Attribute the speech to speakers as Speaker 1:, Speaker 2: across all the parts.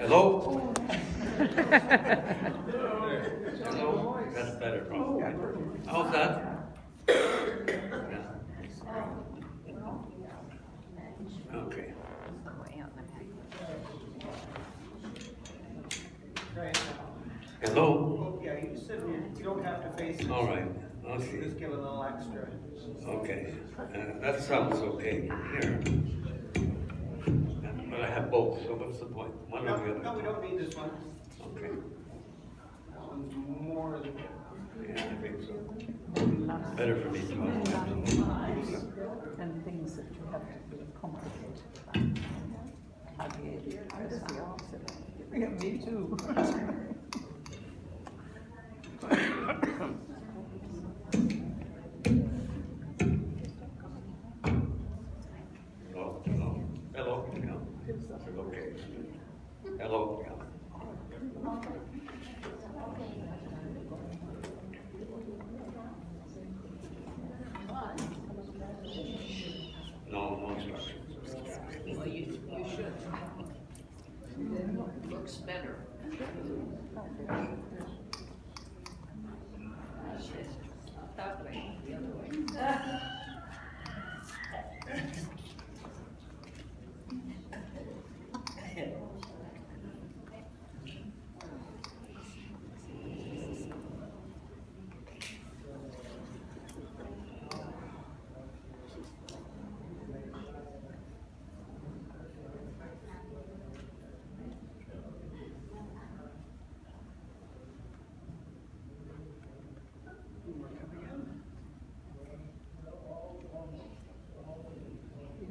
Speaker 1: Hello? Hello? That's better, probably. How's that? Yeah. Okay. Hello?
Speaker 2: Yeah, you said you don't have to face it.
Speaker 1: All right. I'll see.
Speaker 2: Just give a little extra.
Speaker 1: Okay. That sounds okay here. But I have both, so what's the point? One or the other?
Speaker 2: No, we don't need this one.
Speaker 1: Okay.
Speaker 2: That one's more than.
Speaker 1: Yeah, I think so. Better for me to
Speaker 3: and things that you have to be complicated about. How do you address the opposite? Yeah, me too.
Speaker 1: Hello? Hello? Hello? Yeah. Okay. Hello? Yeah. No instructions.
Speaker 4: Well, you should. It looks better. That way, the other way.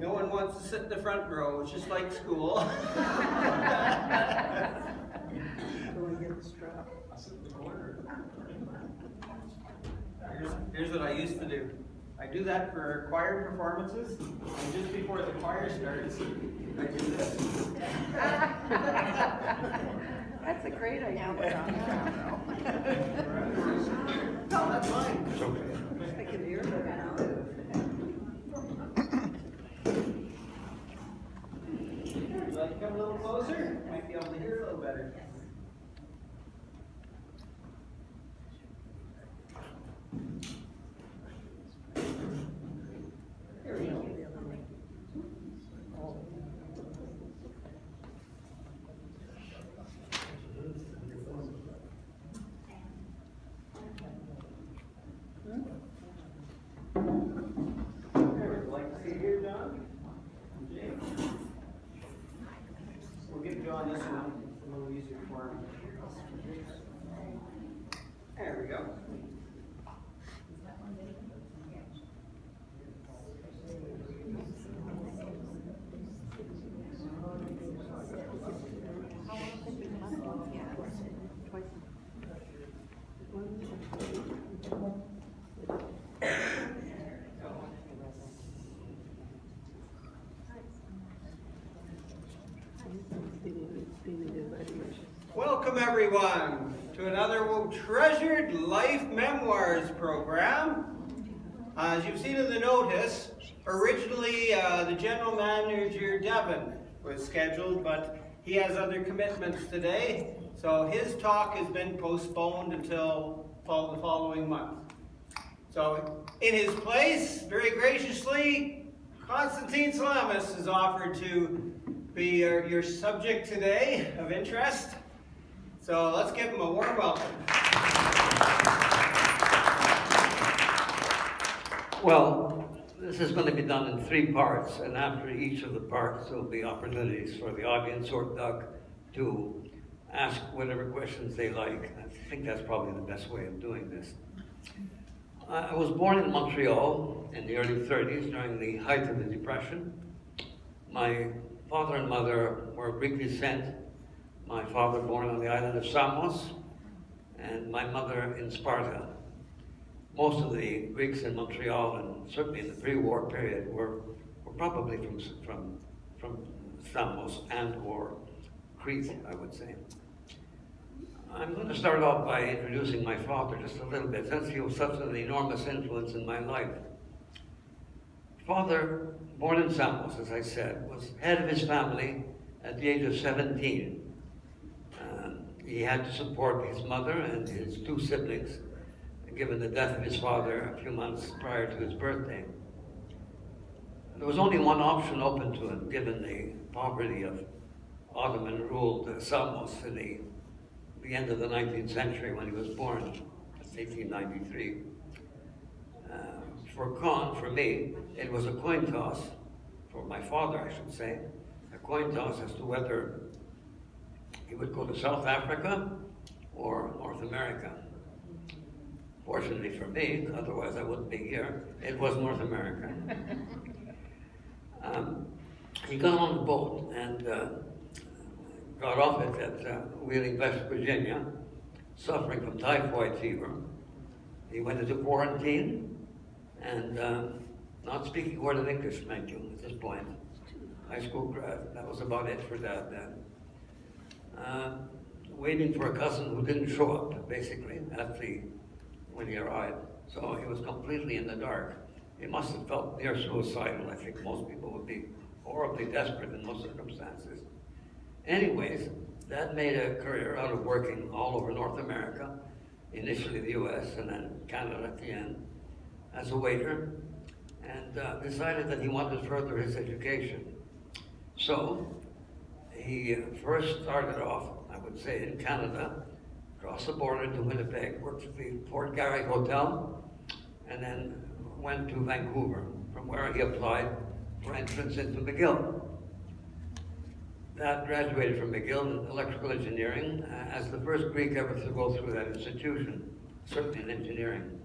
Speaker 2: No one wants to sit in the front row, it's just like school.
Speaker 3: Go and get the strap.
Speaker 2: I'll sit in the corner. Here's what I used to do. I do that for choir performances, and just before the choir starts, I do this.
Speaker 3: That's a great idea.
Speaker 2: No, that's fine.
Speaker 1: It's okay.
Speaker 3: I can hear it now.
Speaker 2: Would you like to come a little closer? Might be able to hear it a little better. There we go. Would you like to see here, John? James? We'll give John this one, it's a little easier for him. There we go. Welcome everyone to another Treasured Life Memoirs program. As you've seen in the notice, originally the general manager Devon was scheduled, but he has other commitments today, so his talk has been postponed until the following month. So in his place, very graciously, Constantine Salamis has offered to be your subject today of interest. So let's give him a warm welcome.
Speaker 1: Well, this is going to be done in 3 parts, and after each of the parts, there will be opportunities for the audience or Doug to ask whatever questions they like. I think that's probably the best way of doing this. I was born in Montreal in the early 30s during the height of the Depression. My father and mother were of Greek descent. My father born on the island of Samos, and my mother in Sparta. Most of the Greeks in Montreal, and certainly in the pre-war period, were probably from Samos and or Crete, I would say. I'm going to start off by introducing my father just a little bit, since he was such an enormous influence in my life. Father, born in Samos, as I said, was head of his family at the age of 17. he had to support his mother and his two siblings, given the death of his father a few months prior to his birthday. There was only one option open to him, given the poverty of Ottoman-ruled Samos in the end of the 19th century when he was born. That's 1893. For me, it was a coin toss, for my father, I should say, a coin toss as to whether he would go to South Africa or North America. Fortunately for me, otherwise I wouldn't be here, it was North America. He got on the boat and got off it at Wheeling, West Virginia, suffering from typhoid fever. He went into quarantine and not speaking a word of English, mind you, at this point. High school grad, that was about it for Dad then. Waiting for a cousin who didn't show up, basically, when he arrived. So he was completely in the dark. He must have felt near suicidal. I think most people would be horribly desperate in most circumstances. Anyways, Dad made a career out of working all over North America, initially the US and then Canada at the end, as a waiter, and decided that he wanted to further his education. So he first started off, I would say, in Canada, crossed the border to Winnipeg, worked at the Fort Garry Hotel, and then went to Vancouver, from where he applied for entrance into McGill. Dad graduated from McGill in electrical engineering as the first Greek ever to go through that institution, certainly in engineering.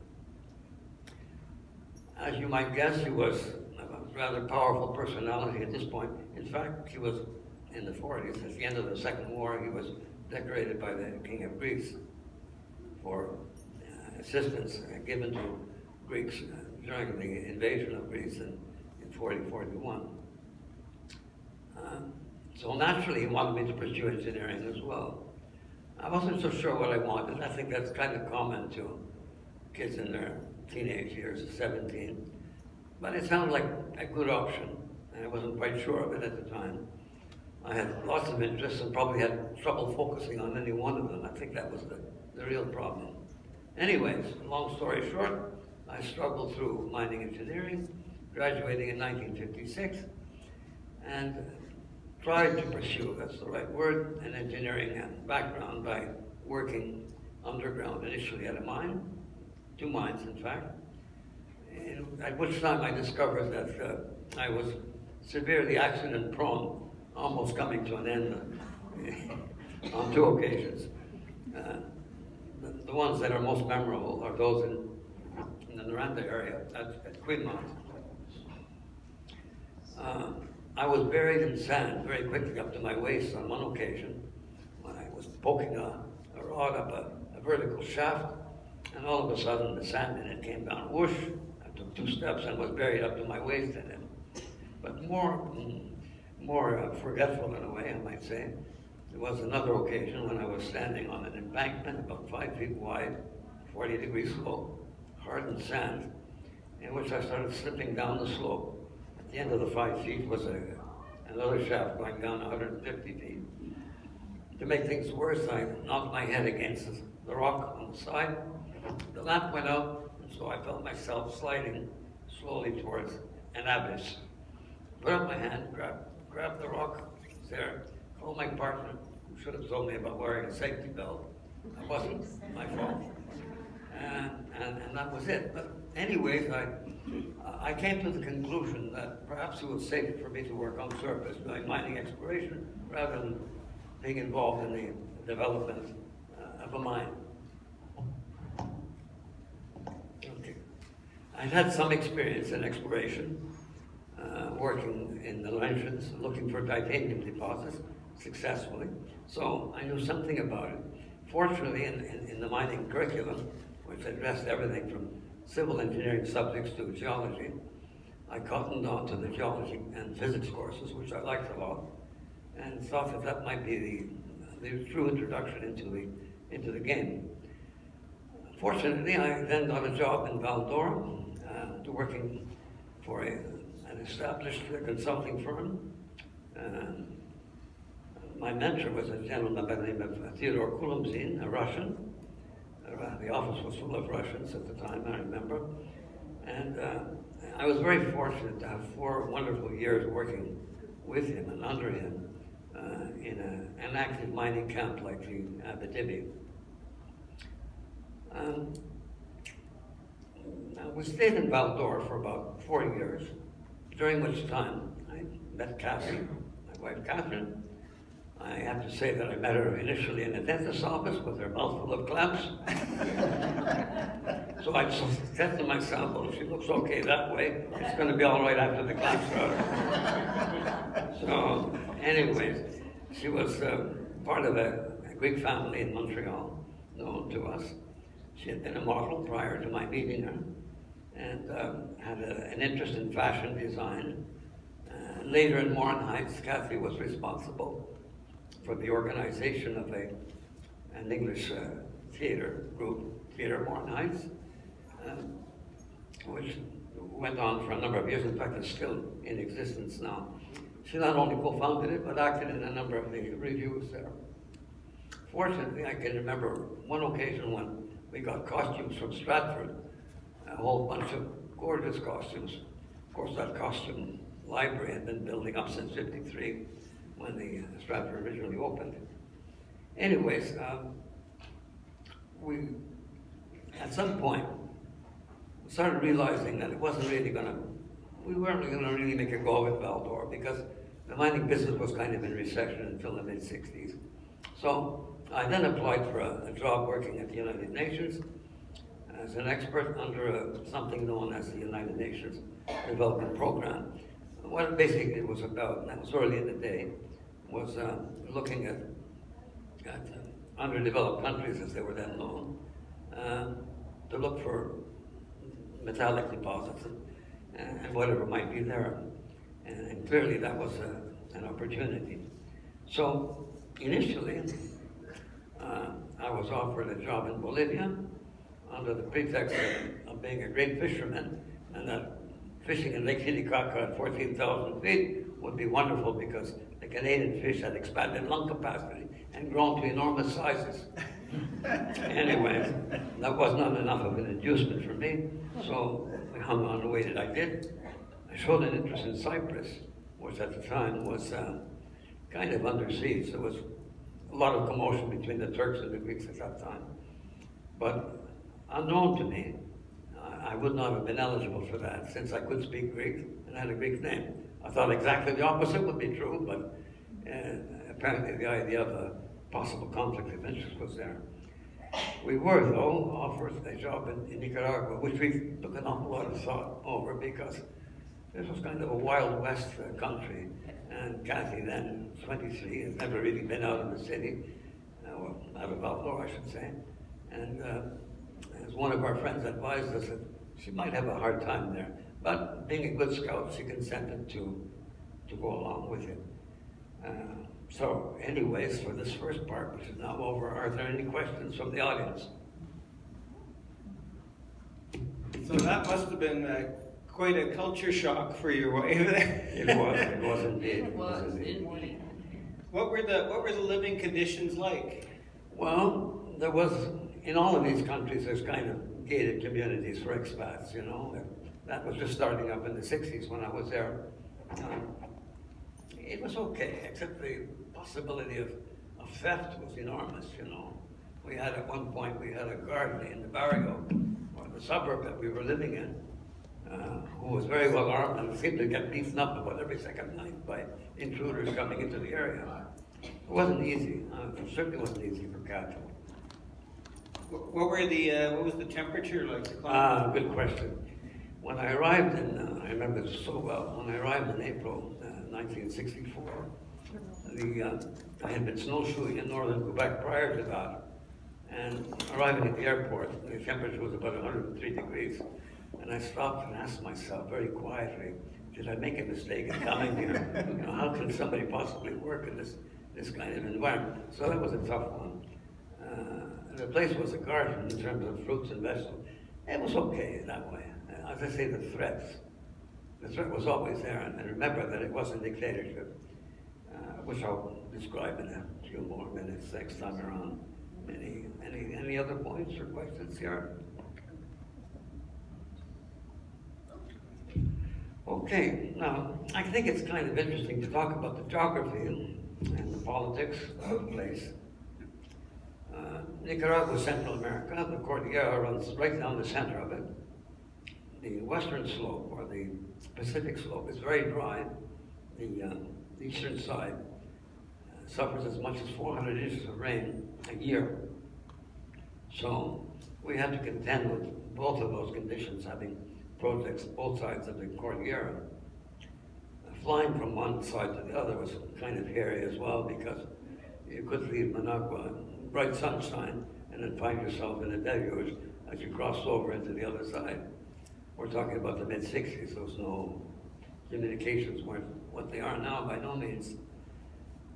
Speaker 1: As you might guess, he was a rather powerful personality at this point. In fact, he was in the 40s, at the end of the Second War, he was decorated by the King of Greece for assistance given to Greeks during the invasion of Greece in 40-41. So naturally, he wanted me to pursue engineering as well. I wasn't so sure what I wanted. I think that's kind of common to kids in their teenage years, 17. But it sounded like a good option, and I wasn't quite sure of it at the time. I had lots of interests and probably had trouble focusing on any one of them. I think that was the real problem. Anyways, long story short, I struggled through mining engineering, graduating in 1956, and tried to pursue, that's the right word, an engineering background by working underground, initially at a mine, 2 mines in fact, at which time I discovered that I was severely accident prone, almost coming to an end on 2 occasions. The ones that are most memorable are those in the Noranda area at Queenmount. I was buried in sand very quickly up to my waist on one occasion when I was poking a rod up a vertical shaft, and all of a sudden the sand in it came down, whoosh. I took 2 steps and was buried up to my waist in it. But more forgetful in a way, I might say, there was another occasion when I was standing on an embankment about 5 feet wide, 40-degree slope, hardened sand, in which I started slipping down the slope. At the end of the 5 feet was another shaft going down 150 feet. To make things worse, I knocked my head against the rock on the side. The lamp went out, and so I felt myself sliding slowly towards an abyss. Put up my hand, grabbed the rock, was there, called my partner, who should have told me about wearing a safety belt. That wasn't my fault. And that was it. But anyways, I came to the conclusion that perhaps it was safer for me to work on surface, doing mining exploration, rather than being involved in the development of a mine. Okay. I'd had some experience in exploration, working in the Laurentians, looking for titanium deposits successfully. So I knew something about it. Fortunately, in the mining curriculum, which addressed everything from civil engineering subjects to geology, I cottoned on to the geology and physics courses, which I liked a lot, and thought that might be the true introduction into the game. Fortunately, I then got a job in Val d'Or, working for an established consulting firm. my mentor was a gentleman by the name of Theodore Kulomzin, a Russian. The office was full of Russians at the time, I remember. And I was very fortunate to have 4 wonderful years working with him and under him in an active mining camp like the Abitibi. We stayed in Val-d'Or for about 4 years, during which time I met Kathy, my wife Catherine. I have to say that I met her initially in a dentist's office with her mouth full of clamps. So I said to myself, well, she looks okay that way. It's going to be all right after the clamps are out. So anyways, she was part of a Greek family in Montreal, known to us. She had been a model prior to my meeting her, and had an interest in fashion design. Later in Morin Heights, Kathy was responsible for the organization of an English theater group, Theater Morin Heights, which went on for a number of years. In fact, it's still in existence now. She not only co-founded it, but acted in a number of the reviews there. Fortunately, I can remember one occasion when we got costumes from Stratford, a whole bunch of gorgeous costumes. Of course, that costume library had been building up since '53 when the Stratford originally opened. Anyways, we, at some point, started realizing that it wasn't really we weren't going to really make a go of it, Val-d'Or, because the mining business was kind of in recession until the mid-'60s. So I then applied for a job working at the United Nations as an expert under something known as the United Nations Development Program. What basically it was about, and that was early in the day, was looking at underdeveloped countries, as they were then known, to look for metallic deposits and whatever might be there. And clearly that was an opportunity. So initially, I was offered a job in Bolivia under the pretext of being a great fisherman, and that fishing in Lake Titicaca at 14,000 feet would be wonderful because the Canadian fish had expanded lung capacity and grown to enormous sizes. Anyway, that was not enough of an inducement for me, so I hung on and waited. I did. I showed an interest in Cyprus, which at the time was kind of under siege. There was a lot of commotion between the Turks and the Greeks at that time. But unknown to me, I would not have been eligible for that since I could speak Greek and had a Greek name. I thought exactly the opposite would be true, but apparently the idea of a possible conflict of interest was there. We were, though, offered a job in Nicaragua, which we took an awful lot of thought over because this was kind of a Wild West country. And Kathy, then 23, has never really been out of the city, well, out of Val-d'Or, I should say. And as one of our friends advised us that she might have a hard time there. But being a good scout, she consented to go along with it. So anyways, for this first part, which is now over, are there any questions from the audience?
Speaker 2: So that must have been quite a culture shock for your wife.
Speaker 1: It was indeed.
Speaker 4: It was indeed.
Speaker 2: What were the living conditions like?
Speaker 1: Well, there was, in all of these countries, there's kind of gated communities for expats, you know. That was just starting up in the 60s when I was there. It was okay, except the possibility of theft was enormous, you know. We had, at one point, we had a guard in the barrio, or the suburb that we were living in, who was very well armed and seemed to get beaten up about every second night by intruders coming into the area. It wasn't easy. It certainly wasn't easy for Kathy.
Speaker 2: What was the temperature like? The climate?
Speaker 1: Good question. When I arrived in, I remember this so well, when I arrived in April 1964, I had been snowshoeing in northern Quebec prior to that, and arriving at the airport, the temperature was about 103 degrees, and I stopped and asked myself very quietly, did I make a mistake in coming here? You know, how can somebody possibly work in this kind of environment? So that was a tough one. The place was a garden in terms of fruits and vegetables. It was okay that way. As I say, the threat was always there, and remember that it was a dictatorship. which I'll describe in a few more minutes next time around. Any other points or questions here? Okay, now, I think it's kind of interesting to talk about the geography and the politics of the place. Nicaragua, Central America, the Cordillera runs right down the center of it. The western slope, or the Pacific slope, is very dry. The eastern side suffers as much as 400 inches of rain a year. So we had to contend with both of those conditions, having projects both sides of the Cordillera. Flying from one side to the other was kind of hairy as well, because you could leave Managua in bright sunshine and then find yourself in a deluge as you crossed over into the other side. We're talking about the mid-60s, those no communications weren't what they are now, by no means.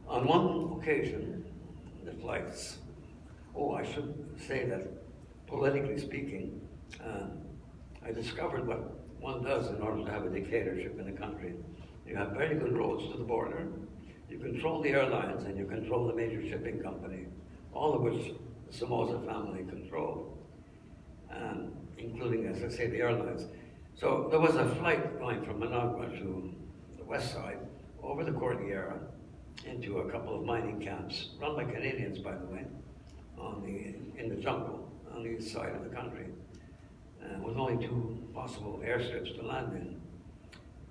Speaker 1: On one occasion, the flights, I should say that politically speaking, I discovered what one does in order to have a dictatorship in a country. You have very good roads to the border, you control the airlines, and you control the major shipping company, all of which the Somoza family controlled, including, as I say, the airlines. So there was a flight going from Managua to the west side, over the Cordillera, into a couple of mining camps, run by Canadians, by the way, in the jungle, on the east side of the country, with only two possible airstrips to land in.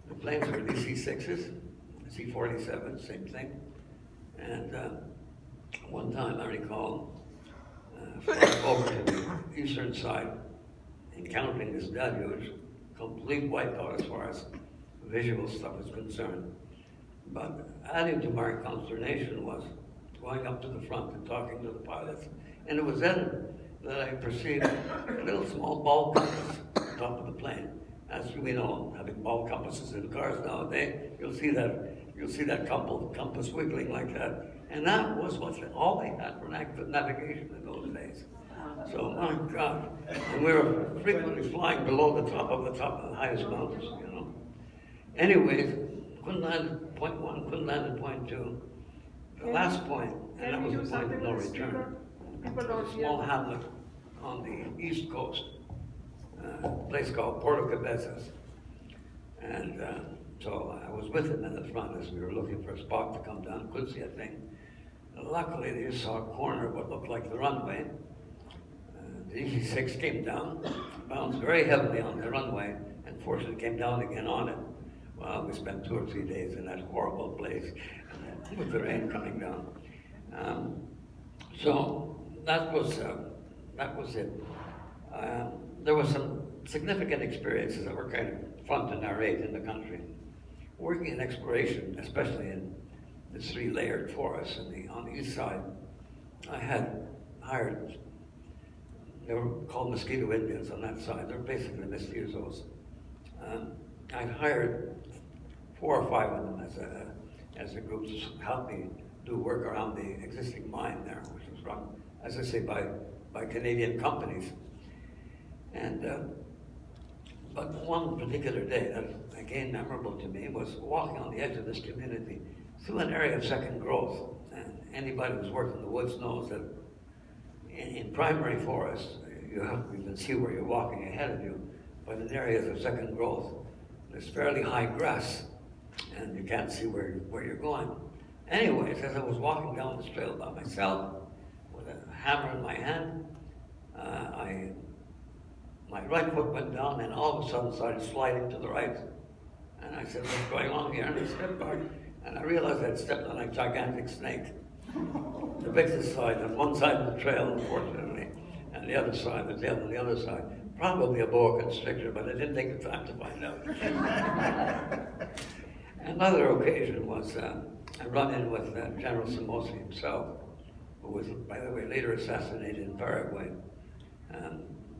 Speaker 1: The planes were DC-6s, C-47, same thing. And one time, I recall, flying over to the eastern side, encountering this deluge, complete wipeout as far as visual stuff is concerned. But adding to my consternation was going up to the front and talking to the pilots. And it was then that I perceived a little small ball compass on top of the plane. As we know, having ball compasses in cars nowadays, you'll see that compass wiggling like that. And that was all they had for navigation in those days. So, my God. And we were frequently flying below the top of the highest mountains, you know. Anyways, couldn't land at point one, couldn't land at point two. The last point, and that was the point of no return. A small hamlet on the east coast, a place called Puerto Cabezas. And so I was with him in the front as we were looking for a spot to come down, couldn't see a thing. And luckily, they just saw a corner of what looked like the runway. The DC-6 came down, bounced very heavily on the runway, and fortunately came down again on it. Well, we spent 2 or 3 days in that horrible place with the rain coming down. So that was it. There were some significant experiences that were kind of fun to narrate in the country. Working in exploration, especially in the 3-layered forests on the east side, I had hired, they were called mosquito Indians on that side. They're basically mestizos. I'd hired 4 or 5 of them as a group to help me do work around the existing mine there, which was run, as I say, by Canadian companies. And but one particular day that again memorable to me was walking on the edge of this community through an area of second growth. And anybody who's worked in the woods knows that in primary forests, you can see where you're walking ahead of you, but in areas of second growth, there's fairly high grass, and you can't see where you're going. Anyways, as I was walking down this trail by myself, with a hammer in my hand, my right foot went down and all of a sudden started sliding to the right. And I said, what's going on here? And I stepped back, and I realized I'd stepped on a gigantic snake. The biggest side, on one side of the trail, unfortunately, and the other side, the tail on the other side. Probably a boa constrictor, but I didn't take the time to find out. Another occasion was I run in with General Somoza himself, who was, by the way, later assassinated in Paraguay.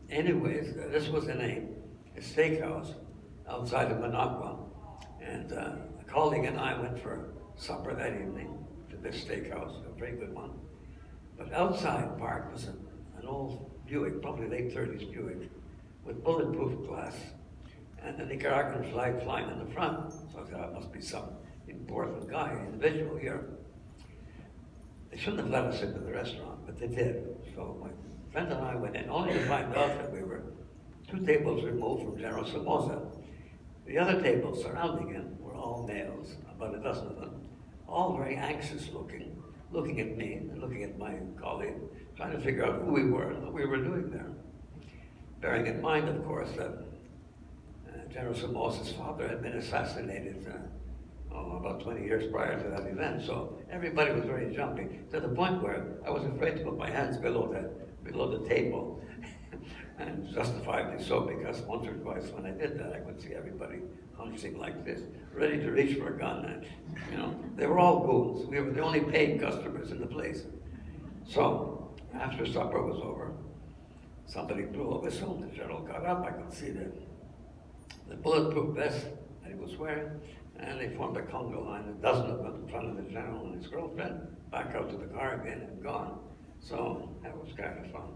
Speaker 1: Anyways, this was in a steakhouse outside of Managua, and a colleague and I went for supper that evening to this steakhouse, a very good one. But outside parked was an old Buick, probably late 30s Buick, with bulletproof glass, and the Nicaraguan flag flying in the front. So I thought, it must be some important guy, individual here. They shouldn't have let us into the restaurant, but they did. So my friend and I went in, only to find out that we were 2 tables removed from General Somoza. The other tables surrounding him were all males, about a dozen of them, all very anxious looking at me and looking at my colleague, trying to figure out who we were and what we were doing there. Bearing in mind, of course, that General Somoza's father had been assassinated about 20 years prior to that event, so everybody was very jumpy, to the point where I was afraid to put my hands below the table, and justifiably so, because once or twice when I did that, I could see everybody hunching like this, ready to reach for a gun, and, you know, they were all goons. We were the only paid customers in the place. So, after supper was over, somebody blew a whistle, the general got up, I could see the bulletproof vest that he was wearing, and they formed a conga line, a dozen of them in front of the general and his girlfriend, back out to the car again and gone. So that was kind of fun.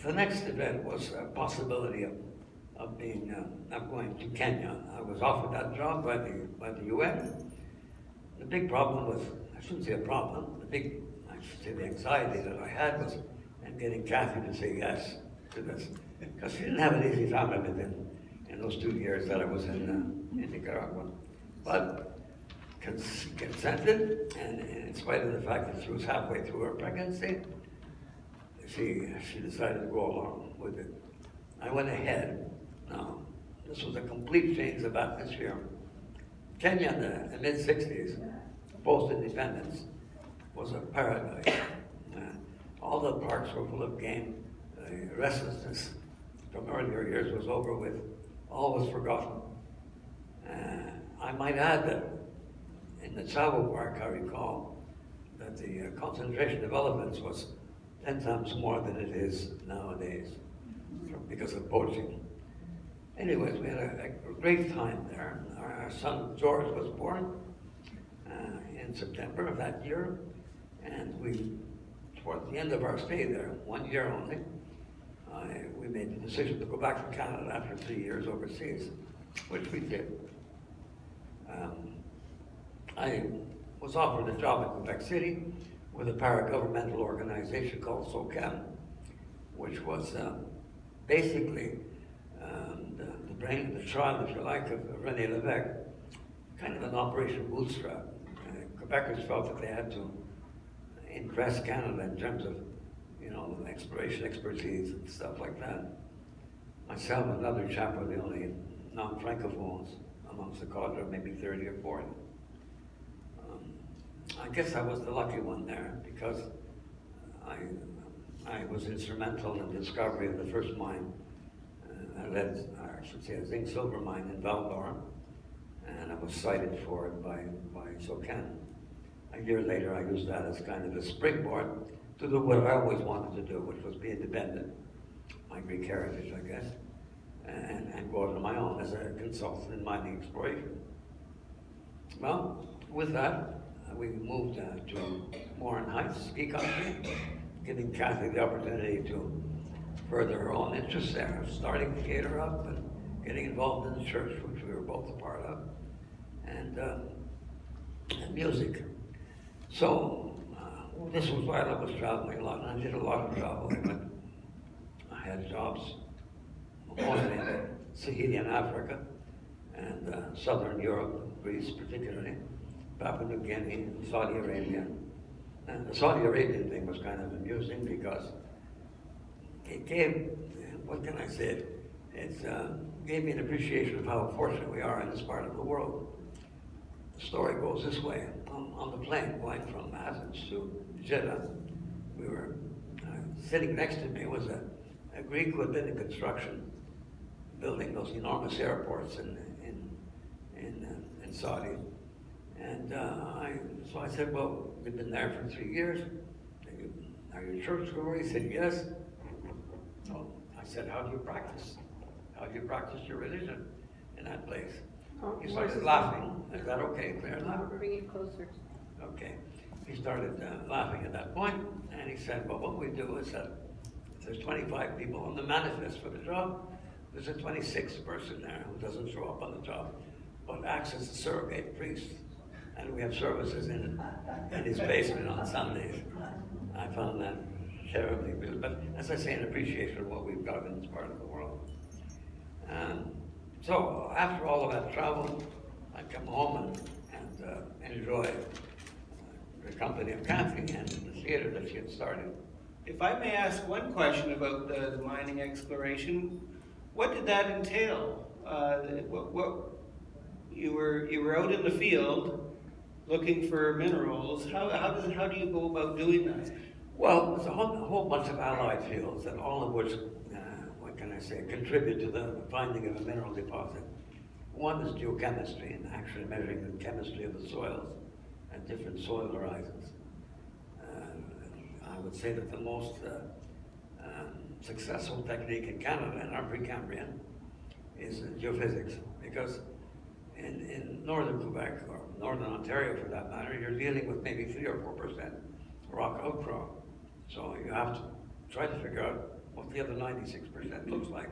Speaker 1: The next event was a possibility of going to Kenya. I was offered that job by the UN. The big problem was, I shouldn't say a problem, the anxiety that I had was in getting Kathy to say yes to this. Because she didn't have an easy time of it in those 2 years that I was in Nicaragua. But she consented, and in spite of the fact that she was halfway through her pregnancy, she decided to go along with it. I went ahead. Now, this was a complete change of atmosphere. Kenya in the mid-60s, post-independence, was a paradise. All the parks were full of game. The restlessness from earlier years was over with. All was forgotten. I might add that in the Tsavo Park, I recall that the concentration of elephants was 10 times more than it is nowadays because of poaching. Anyways, we had a great time there. Our son George was born in September of that year, and toward the end of our stay there, 1 year only, we made the decision to go back to Canada after 3 years overseas, which we did. I was offered a job in Quebec City with a para-governmental organization called SOCAN, which was basically the brain and the child, if you like, of René Lévesque, kind of an Operation Bootstrap. Quebecers felt that they had to impress Canada in terms of, you know, exploration expertise and stuff like that. Myself and another chap were the only non-francophones amongst the cadre, maybe 30 or 40. I guess I was the lucky one there because I was instrumental in the discovery of the first mine. I should say a zinc silver mine in Val-d'Or, and I was cited for it by SOCAN. A year later, I used that as kind of a springboard to do what I always wanted to do, which was be independent, my Greek heritage, I guess, and go out on my own as a consultant in mining exploration. Well, with that, we moved to Morin Heights ski country, giving Kathy the opportunity to further her own interests there, starting the theater up and getting involved in the church, which we were both a part of, and music. So this was while I was traveling a lot, and I did a lot of traveling. I had jobs mostly in Saharan Africa and Southern Europe, Greece particularly, Papua New Guinea, Saudi Arabia. And the Saudi Arabian thing was kind of amusing because it gave, what can I say, it gave me an appreciation of how fortunate we are in this part of the world. The story goes this way. On the plane going from Athens to Jeddah, we were sitting next to me was a Greek who had been in construction, building those enormous airports in Saudi. And so I said, well, we've been there for 3 years. Are you a churchgoer? He said, yes. So I said, how do you practice? How do you practice your religion in that place? He started laughing. Is that okay, Claire?
Speaker 4: Bring it closer.
Speaker 1: Okay. He started laughing at that point, and he said, well, what we do is that if there's 25 people on the manifest for the job, there's a 26th person there who doesn't show up on the job. but acts as a surrogate priest. And we have services in his basement on Sundays. I found that terribly good, but as I say, an appreciation of what we've got in this part of the world. So after all of that travel, I come home and enjoy the company of Kathy and the theater that she had started.
Speaker 2: If I may ask one question about the mining exploration, what did that entail? You were out in the field looking for minerals. How do you go about doing that?
Speaker 1: Well, there's a whole bunch of allied fields, and all of which, what can I say, contribute to the finding of a mineral deposit. One is geochemistry, and actually measuring the chemistry of the soils at different soil horizons. I would say that the most successful technique in Canada, and our Precambrian, is geophysics, because in northern Quebec, or northern Ontario for that matter, you're dealing with maybe 3 or 4% rock outcrop. So you have to try to figure out what the other 96% looks like.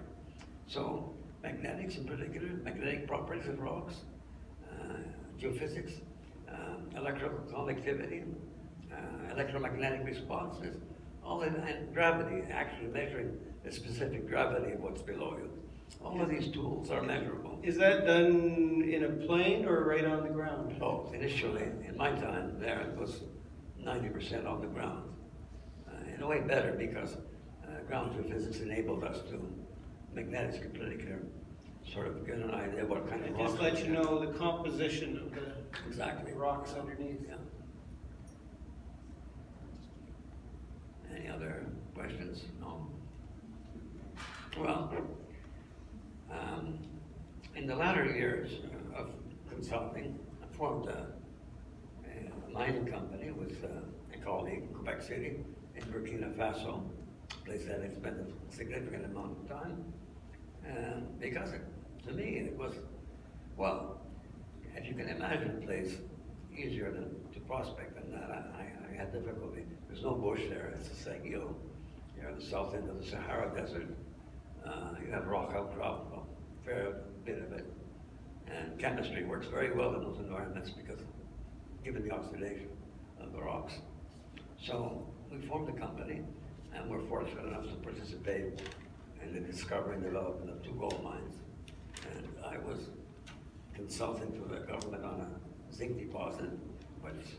Speaker 1: So magnetics in particular, magnetic properties of rocks, geophysics, electrical conductivity, electromagnetic responses, all that, and gravity, actually measuring the specific gravity of what's below you. All of these tools are measurable.
Speaker 2: Is that done in a plane or right on the ground?
Speaker 1: Both. Initially, in my time there, it was 90% on the ground. In a way better, because ground geophysics enabled us to, magnetics could pretty sort of get an idea what kind of
Speaker 2: It
Speaker 1: rocks.
Speaker 2: just lets you know the composition of the
Speaker 1: Exactly.
Speaker 2: rocks underneath.
Speaker 1: Yeah. Any other questions? No? Well, in the latter years of consulting, I formed a mining company with a colleague in Quebec City, in Burkina Faso, a place that I spent a significant amount of time. Because to me it was, well, if you can imagine a place easier to prospect than that, I had difficulty. There's no bush there, it's a Sahel. You're at the south end of the Sahara Desert. You have rock outcrop, a fair bit of it. And chemistry works very well in those environments because given the oxidation of the rocks. So we formed a company, and we're fortunate enough to participate in the discovery and development of 2 gold mines. And I was consulting for the government on a zinc deposit, which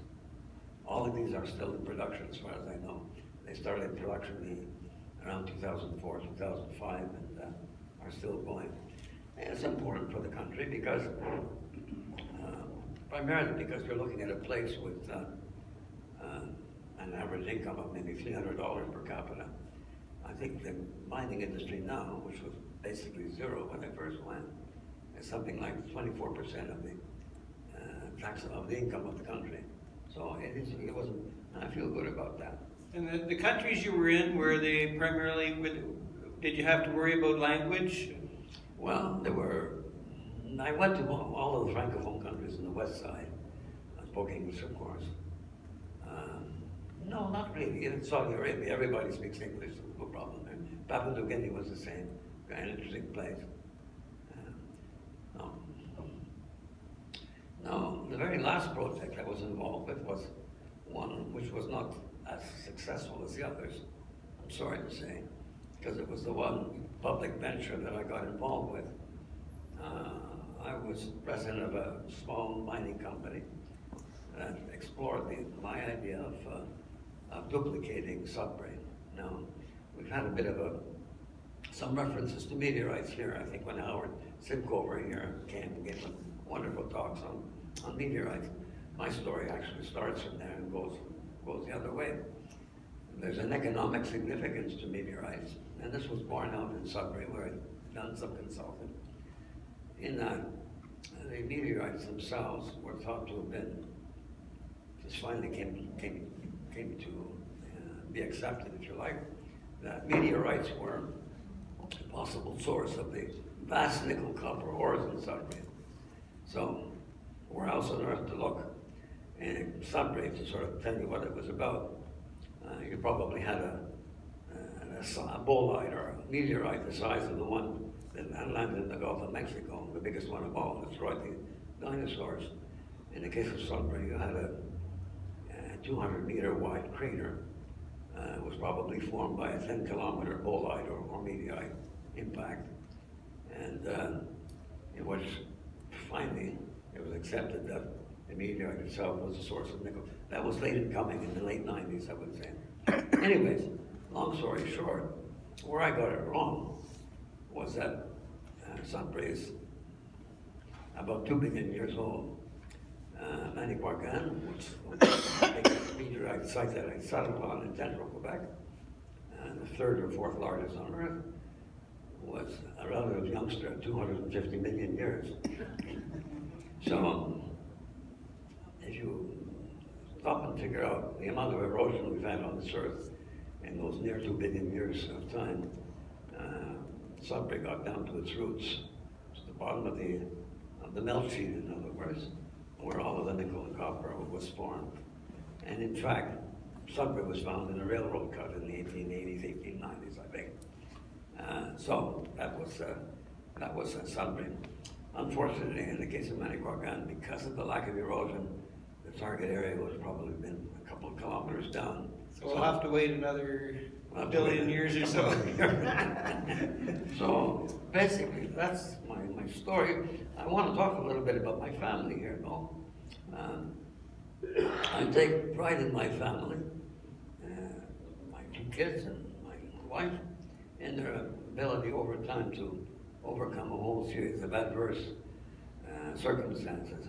Speaker 1: all of these are still in production as far as I know. They started production around 2004, 2005, and are still going. And it's important for the country because, primarily because you're looking at a place with an average income of maybe $300 per capita. I think the mining industry now, which was basically zero when I first went, is something like 24% of the tax of the income of the country. So it wasn't, I feel good about that.
Speaker 2: And the countries you were in, were they primarily, did you have to worry about language?
Speaker 1: Well, I went to all of the Francophone countries on the west side. I spoke English, of course. No, not really. In Saudi Arabia, everybody speaks English, no problem there. Papua New Guinea was the same, an interesting place. No, the very last project I was involved with was one which was not as successful as the others, I'm sorry to say, because it was the one public venture that I got involved with. I was president of a small mining company that explored my idea of duplicating subbrain. Now, we've had a bit of some references to meteorites here. I think when Howard Simcoe here came and gave some wonderful talks on meteorites. My story actually starts from there and goes the other way. There's an economic significance to meteorites, and this was borne out in Sudbury, where I'd done some consulting. In that, the meteorites themselves were thought to have been, just finally came to be accepted, if you like, that meteorites were a possible source of the vast nickel copper ores in Sudbury. So, where else on earth to look? In Sudbury, to sort of tell you what it was about, you probably had a bolide or a meteorite the size of the one that landed in the Gulf of Mexico, the biggest one of all, destroyed dinosaurs. In the case of Sudbury, you had a 200-meter wide crater. It was probably formed by a 10-kilometer bolide or meteorite impact. And it was finally, it was accepted that the meteorite itself was a source of nickel. That was late in coming, in the late 90s, I would say. Anyways, long story short, where I got it wrong was that Sudbury is about 2 billion years old. Manicouagan, which was the biggest meteorite site that I settled on in central Quebec, and the third or fourth largest on Earth, was a relative youngster at 250 million years. So, if you stop and figure out the amount of erosion we've had on this Earth in those near 2 billion years of time, Sudbury got down to its roots, to the bottom of the melt sheet, in other words, where all of the nickel and copper was formed. And in fact, Sudbury was found in a railroad cut in the 1880s, 1890s, I think. So that was Sudbury. Unfortunately, in the case of Manicouagan, because of the lack of erosion, the target area was probably been a couple of kilometers down.
Speaker 2: So we'll have to wait another billion years or so.
Speaker 1: So basically, that's my story. I want to talk a little bit about my family here, though. I take pride in my family, my 2 kids and my wife, and their ability over time to overcome a whole series of adverse circumstances.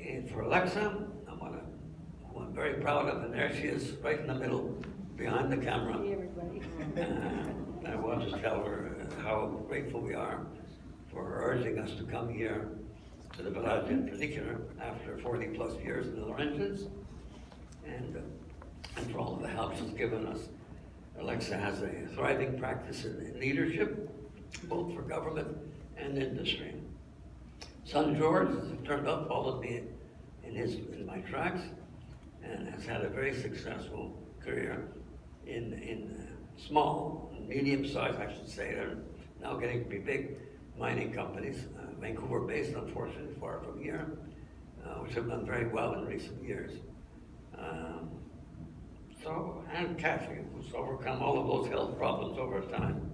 Speaker 1: And for Alexa, who I'm very proud of, and there she is, right in the middle, behind the camera.
Speaker 4: Hey, everybody.
Speaker 1: I want to tell her how grateful we are for her urging us to come here to the village in particular after 40 plus years in the Laurentians, and for all of the help she's given us. Alexa has a thriving practice in leadership, both for government and industry. Son George has turned up, followed me in my tracks, and has had a very successful career in small, medium-sized, I should say. They're now getting to be big mining companies, Vancouver-based, unfortunately, far from here, which have done very well in recent years. And Kathy, who's overcome all of those health problems over time,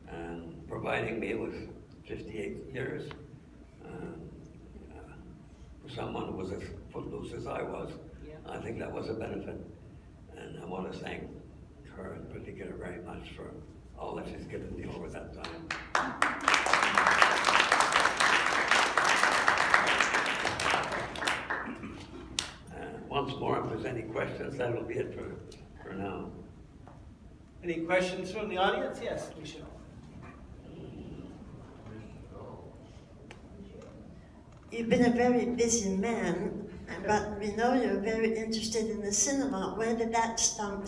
Speaker 1: and providing me with 58 years. For someone who was as footloose as I was, I think that was a benefit. And I want to thank her in particular very much for all that she's given me over that time. Once more, if there's any questions, that will be it for now.
Speaker 2: Any questions from the audience? Yes, Michelle.
Speaker 5: You've been a very busy man, but we know you're very interested in the cinema. Where did that stem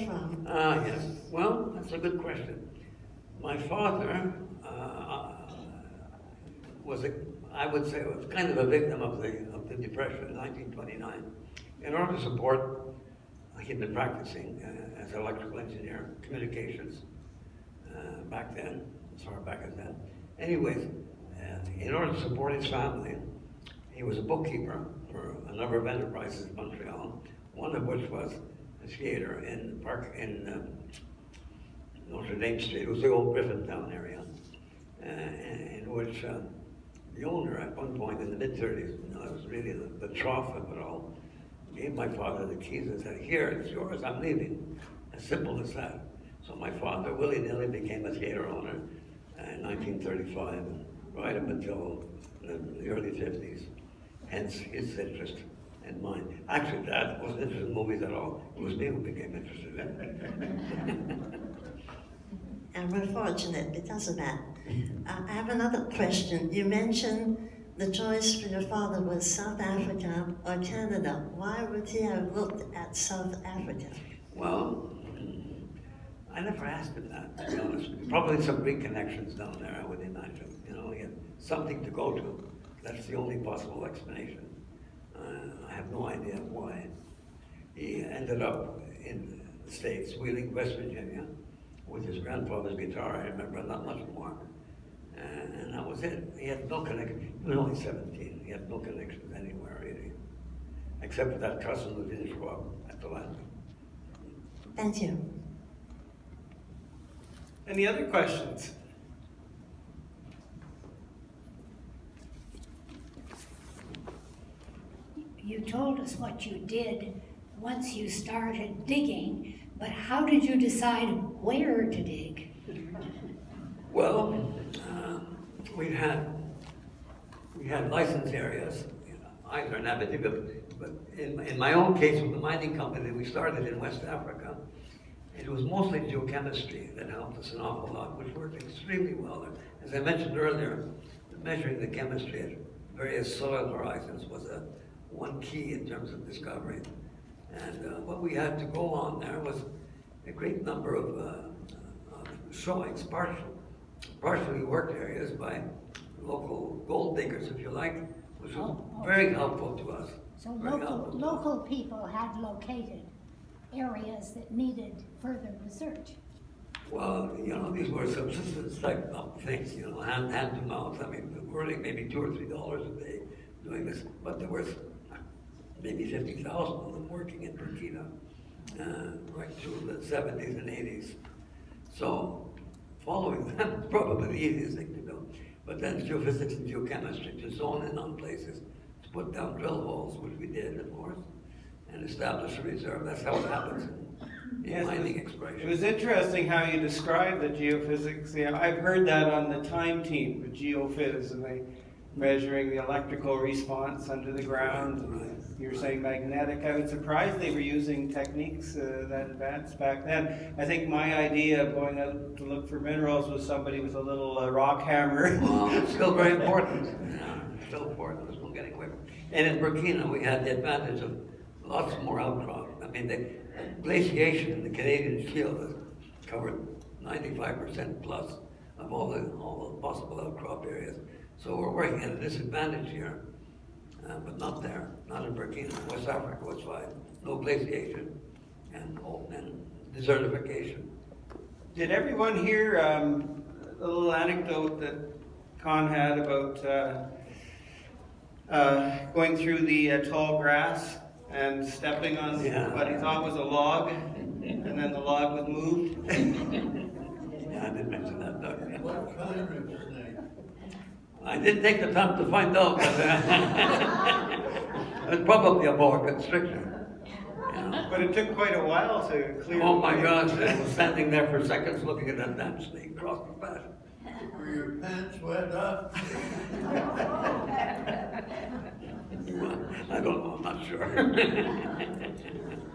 Speaker 5: from?
Speaker 1: Yes. Well, that's a good question. My father I would say, was kind of a victim of the Depression in 1929. In order to support, he'd been practicing as an electrical engineer, communications, back then, as far back as then. Anyways, in order to support his family, he was a bookkeeper for a number of enterprises in Montreal, one of which was a theater in Notre Dame Street. It was the old Griffintown area, in which the owner, at one point in the mid-30s, it was really the trough of it all, gave my father the keys and said, "Here, it's yours, I'm leaving." As simple as that. So my father willy-nilly became a theater owner in 1935, right up until the early 50s. Hence his interest and mine. Actually, Dad wasn't interested in movies at all. It was me who became interested in it.
Speaker 5: And we're fortunate because of that. I have another question. You mentioned the choice for your father was South Africa or Canada. Why would he have looked at South Africa?
Speaker 1: Well, I never asked him that, to be honest. Probably some Greek connections down there, I would imagine. You know, he had something to go to. That's the only possible explanation. I have no idea why. He ended up in the States, Wheeling, West Virginia, with his grandfather's guitar, I remember, not much more. and that was it. He had no connection. He was only 17. He had no connections anywhere really, except for that cousin who didn't show up at the landing.
Speaker 5: Thank you.
Speaker 2: Any other questions?
Speaker 6: You told us what you did once you started digging, but how did you decide where to dig?
Speaker 1: Well, we had licensed areas, either in Abitibi, but in my own case with the mining company, we started in West Africa. It was mostly geochemistry that helped us an awful lot, which worked extremely well. As I mentioned earlier, measuring the chemistry at various soil horizons was one key in terms of discovery. And what we had to go on there was a great number of showings, partially worked areas by local gold diggers, if you like, which was very helpful to us.
Speaker 6: So
Speaker 1: Very helpful to us.
Speaker 6: local people had located areas that needed further research.
Speaker 1: Well, these were subsistence type of things, hand to mouth. I mean, we're earning maybe $2 or $3 a day doing this, but there was maybe 50,000 of them working in Burkina right through the 70s and 80s. So following them is probably the easiest thing to do. But then geophysics and geochemistry to zone in on places, to put down drill holes, which we did, of course, and establish a reserve. That's how it happens in mining exploration.
Speaker 2: It was interesting how you described the geophysics. Yeah, I've heard that on the time team, the geophys, and they measuring the electrical response under the ground. And you were saying magnetic. I was surprised they were using techniques that advanced back then. I think my idea of going out to look for minerals was somebody with a little rock hammer.
Speaker 1: Well, it's still very important. Yeah, still important. There's no getting away from it. And in Burkina, we had the advantage of lots more outcrop. I mean, the glaciation in the Canadian Shield has covered 95% plus of all the possible outcrop areas. So we're working at a disadvantage here, but not there, not in Burkina. West Africa was fine. No glaciation and desertification.
Speaker 2: Did everyone hear a little anecdote that Con had about going through the tall grass and stepping on what he thought was a log, and then the log was moved?
Speaker 1: Yeah, I did mention that, Doug.
Speaker 7: What kind of snake?
Speaker 1: I didn't take the time to find out, but it was probably a boa constrictor.
Speaker 2: But it took quite a while to clear.
Speaker 1: Oh my gosh, I was standing there for seconds looking at that damn snake cross the path.
Speaker 7: Were your pants wet up?
Speaker 1: I don't know, I'm not sure.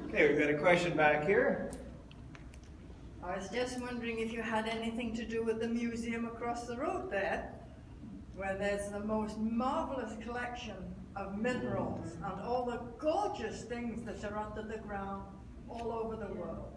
Speaker 2: Okay, we've got a question back here.
Speaker 8: I was just wondering if you had anything to do with the museum across the road there, where there's the most marvelous collection of minerals and all the gorgeous things that are under the ground all over the world.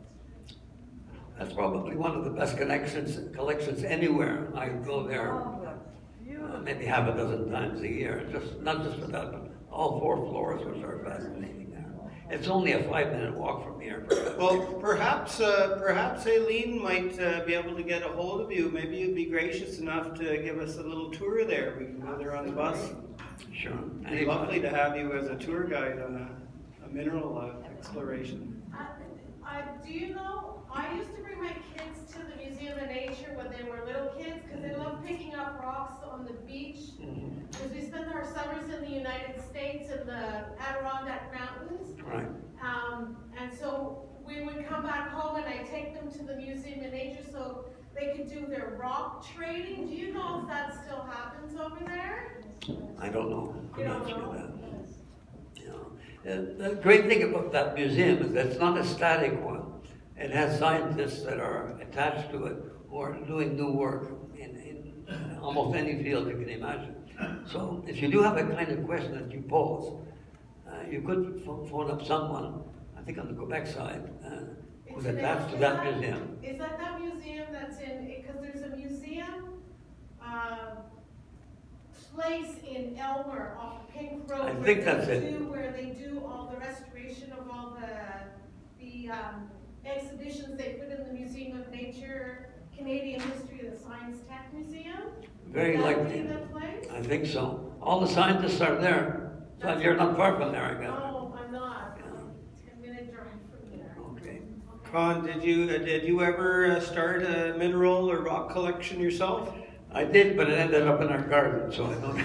Speaker 1: That's probably one of the best collections anywhere. I go there
Speaker 8: Marvelous, beautiful.
Speaker 1: maybe half a dozen times a year, not just for that, but all 4 floors, which are fascinating there. It's only a 5-minute walk from here.
Speaker 2: Well, perhaps Aileen might be able to get a hold of you. Maybe you'd be gracious enough to give us a little tour there. We can go there on the bus.
Speaker 1: Sure.
Speaker 2: It'd be lovely to have you as a tour guide on a mineral exploration.
Speaker 9: Do you know, I used to bring my kids to the Museum of Nature when they were little kids because they love picking up rocks on the beach. Because we spend our summers in the United States in the Adirondack Mountains.
Speaker 1: Right.
Speaker 9: And so we would come back home and I'd take them to the Museum of Nature so they could do their rock trading. Do you know if that still happens over there?
Speaker 1: I don't know.
Speaker 9: You don't
Speaker 1: Couldn't answer
Speaker 9: know?
Speaker 1: that. The great thing about that museum is that it's not a static one. It has scientists that are attached to it who are doing new work in almost any field you can imagine. So if you do have a kind of question that you pose, you could phone up someone, I think on the Quebec side, who's attached to that museum.
Speaker 9: Is that museum that's in, because there's a museum place in Elmer off Pink Road.
Speaker 1: I think that's it.
Speaker 9: Where they do all the restoration of all the exhibitions they put in the Museum of Nature, Canadian History, and the Science Tech Museum.
Speaker 1: Very
Speaker 9: Is that
Speaker 1: likely.
Speaker 9: the place?
Speaker 1: I think so. All the scientists are there. So you're not far from there, I guess.
Speaker 9: No, I'm not. 10-minute drive from there.
Speaker 1: Okay.
Speaker 2: Con, did you ever start a mineral or rock collection yourself?
Speaker 1: I did, but it ended up in our garden, so I don't.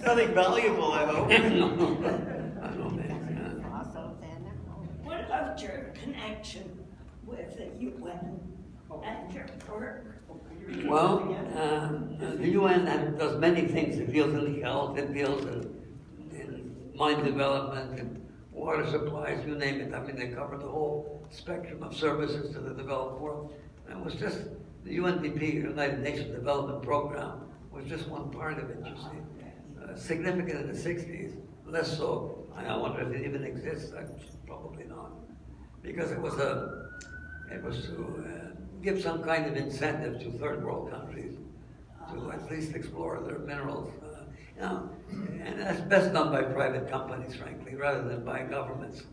Speaker 2: Nothing valuable, I hope.
Speaker 1: I know, man.
Speaker 3: What about your connection with the UN and your work?
Speaker 1: Yeah. Well, the UN does many things. It deals in health, it deals in mind development, and water supplies, you name it. I mean, they cover the whole spectrum of services to the developed world. And it was just the UNDP, United Nations Development Program, was just one part of it, you see. Significant in the 60s, less so. I wonder if it even exists. Probably not, because it was to give some kind of incentive to third world countries to at least explore their minerals. And that's best done by private companies, frankly, rather than by governments.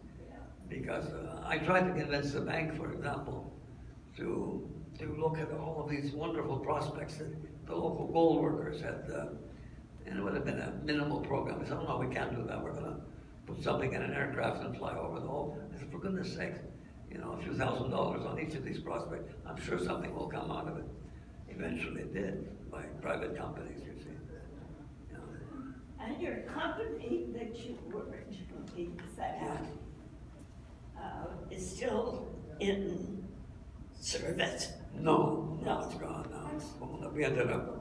Speaker 1: Because I tried to convince the bank, for example, to look at all of these wonderful prospects that the local gold workers had. And it would have been a minimal program. I said, oh no, we can't do that. We're going to put something in an aircraft and fly over the whole. I said, for goodness sakes, a few $1,000s on each of these prospects. I'm sure something will come out of it. Eventually it did, by private companies, you see.
Speaker 3: And your company that you originally set up is still in service?
Speaker 1: No, it's gone now. We ended up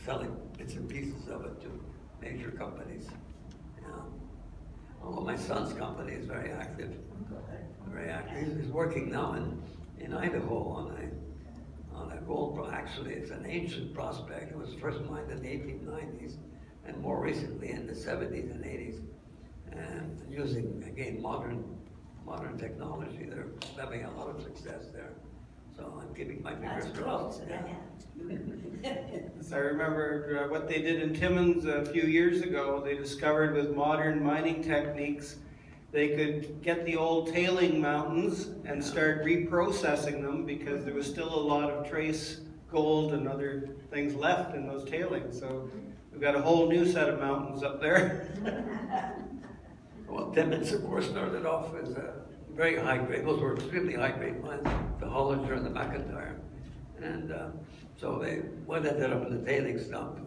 Speaker 1: selling bits and pieces of it to major companies. Although my son's company is very active. Very active. He's working now in Idaho on a gold. Actually, it's an ancient prospect. It was first mined in the 1890s, and more recently in the 70s and 80s. And using again modern technology, they're having a lot of success there. So I'm keeping my fingers crossed.
Speaker 2: I remember what they did in Timmins a few years ago. They discovered with modern mining techniques, they could get the old tailing mountains and start reprocessing them because there was still a lot of trace gold and other things left in those tailings. So we've got a whole new set of mountains up there.
Speaker 1: Well, Timmins, of course, started off as very high grade. Those were extremely high grade mines, the Hollinger and the McIntyre. And so what ended up in the tailings dump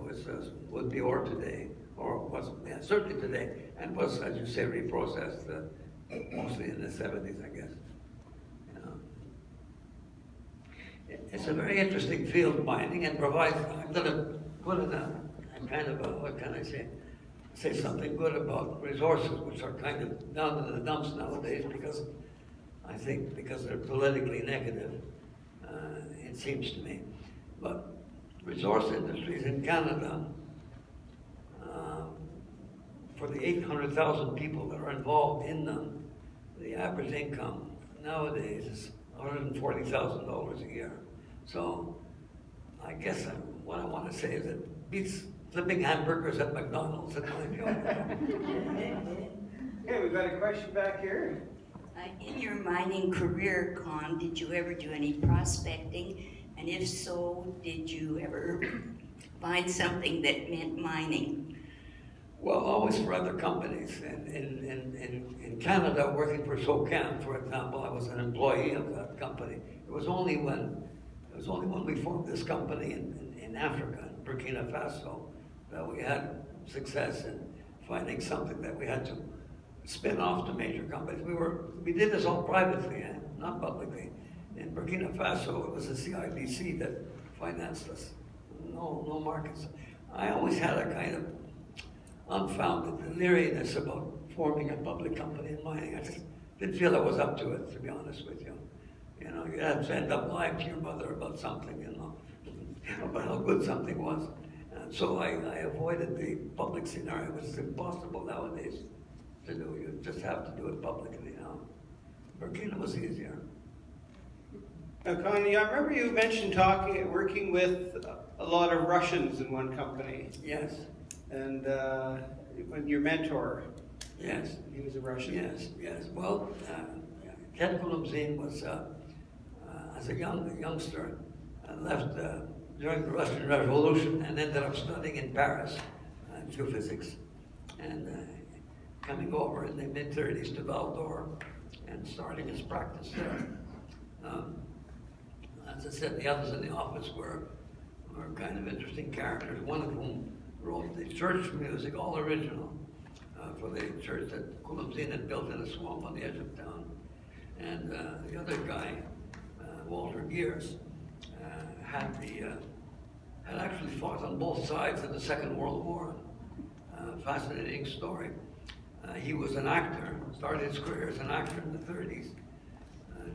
Speaker 1: would be ore today, or was certainly today, and was, as you say, reprocessed mostly in the 70s, I guess. It's a very interesting field, mining, and provides. I'm going to put in a kind of what can I say? Say something good about resources, which are kind of down in the dumps nowadays because I think because they're politically negative. It seems to me. But resource industries in Canada, for the 800,000 people that are involved in them, the average income nowadays is $140,000 a year. So I guess what I want to say is it beats flipping hamburgers at McDonald's at my job.
Speaker 2: Okay, we've got a question back here.
Speaker 10: In your mining career, Con, did you ever do any prospecting? And if so, did you ever find something that meant mining?
Speaker 1: Well, always for other companies. In Canada, working for SOCAN, for example, I was an employee of that company. It was only when we formed this company in Africa, in Burkina Faso, that we had success in finding something that we had to spin off to major companies. We did this all privately, not publicly. In Burkina Faso, it was the CIBC that financed us. No markets. I always had a kind of unfounded leeriness about forming a public company in mining. I just didn't feel I was up to it, to be honest with you. You had to end up lying to your mother about something, about how good something was. And so I avoided the public scenario, which is impossible nowadays to do. You just have to do it publicly now. Burkina was easier.
Speaker 2: Now, Connie, I remember you mentioned working with a lot of Russians in one company.
Speaker 1: Yes.
Speaker 2: And when your mentor.
Speaker 1: Yes.
Speaker 2: He was a Russian.
Speaker 1: Yes. Well, Ken Kulumzin was, as a youngster, left during the Russian Revolution and ended up studying in Paris, geophysics, and coming over in the mid-30s to Val d'Or and starting his practice there. As I said, the others in the office were kind of interesting characters, one of whom wrote the church music, all original, for the church that Constantine had built in a swamp on the edge of town. And the other guy, Walter Gears, had actually fought on both sides of the Second World War. Fascinating story. He was an actor, started his career as an actor in the 30s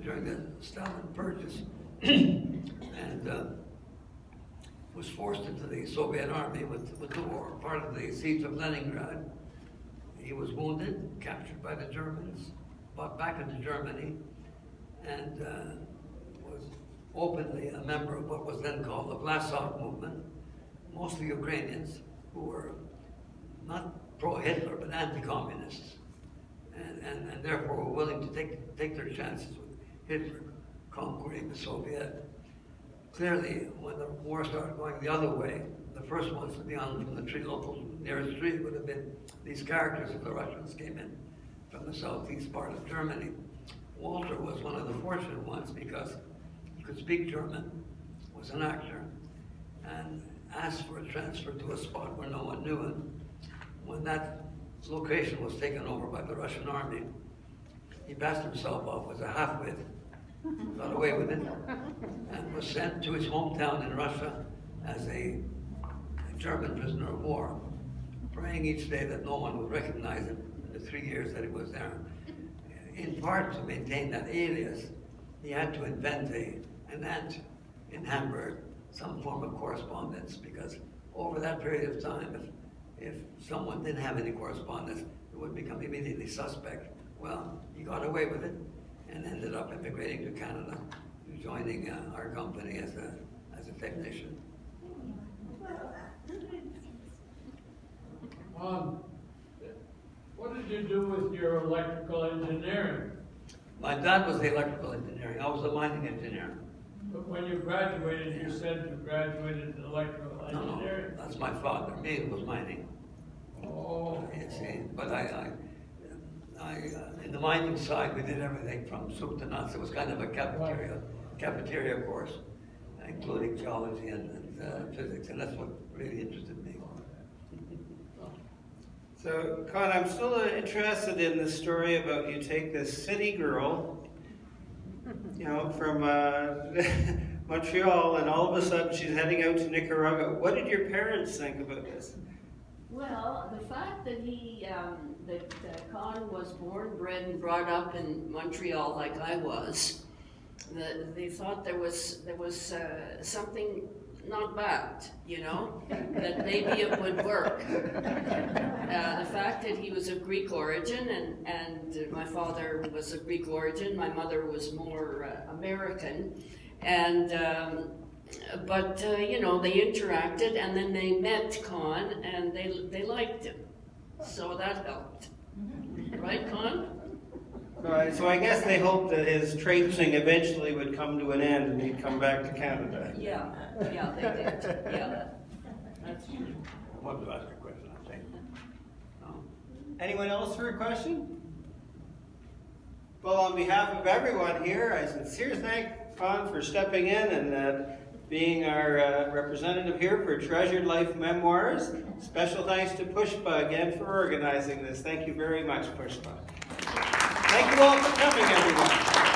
Speaker 1: during the Stalin purges, and was forced into the Soviet army with the war, part of the siege of Leningrad. He was wounded, captured by the Germans, brought back into Germany, and was openly a member of what was then called the Vlasov movement, mostly Ukrainians who were not pro-Hitler, but anti-communists, and therefore were willing to take their chances with Hitler conquering the Soviet. Clearly, when the war started going the other way, the first ones to be on from the local nearest tree would have been these characters if the Russians came in from the southeast part of Germany. Walter was one of the fortunate ones because he could speak German, was an actor, and asked for a transfer to a spot where no one knew him. When that location was taken over by the Russian army, he passed himself off as a half-wit, got away with it, and was sent to his hometown in Russia as a German prisoner of war, praying each day that no one would recognize him in the 3 years that he was there. In part to maintain that alias, he had to invent an aunt in Hamburg, some form of correspondence, because over that period of time, if someone didn't have any correspondence, it would become immediately suspect. Well, he got away with it and ended up immigrating to Canada, joining our company as a technician.
Speaker 7: What did you do with your electrical engineering?
Speaker 1: My dad was the electrical engineering. I was the mining engineer.
Speaker 7: But when you graduated, you said you graduated in electrical engineering.
Speaker 1: No, that's my father. Me, it was mining.
Speaker 7: Oh.
Speaker 1: You see, but in the mining side, we did everything from soup to nuts. It was kind of a cafeteria course, including geology and physics, and that's what really interested me.
Speaker 2: So, Con, I'm still interested in the story about you take this city girl, you know, from Montreal, and all of a sudden she's heading out to Nicaragua. What did your parents think about this?
Speaker 4: Well, the fact that that Con was born, bred, and brought up in Montreal like I was, they thought there was something not bad, you know, that maybe it would work. The fact that he was of Greek origin, and my father was of Greek origin, my mother was more American, and but you know, they interacted, and then they met Con, and they liked him, so that helped, right, Con?
Speaker 2: Right, so I guess they hoped that his traipsing eventually would come to an end and he'd come back to Canada.
Speaker 4: Yeah, they did. Yeah, that's true.
Speaker 1: I wanted to ask a question, I think. No?
Speaker 2: Anyone else for a question? Well, on behalf of everyone here, I sincerely thank Con for stepping in and being our representative here for Treasured Life Memoirs. Special thanks to Pushpa again for organizing this. Thank you very much, Pushpa. Thank you all for coming, everyone.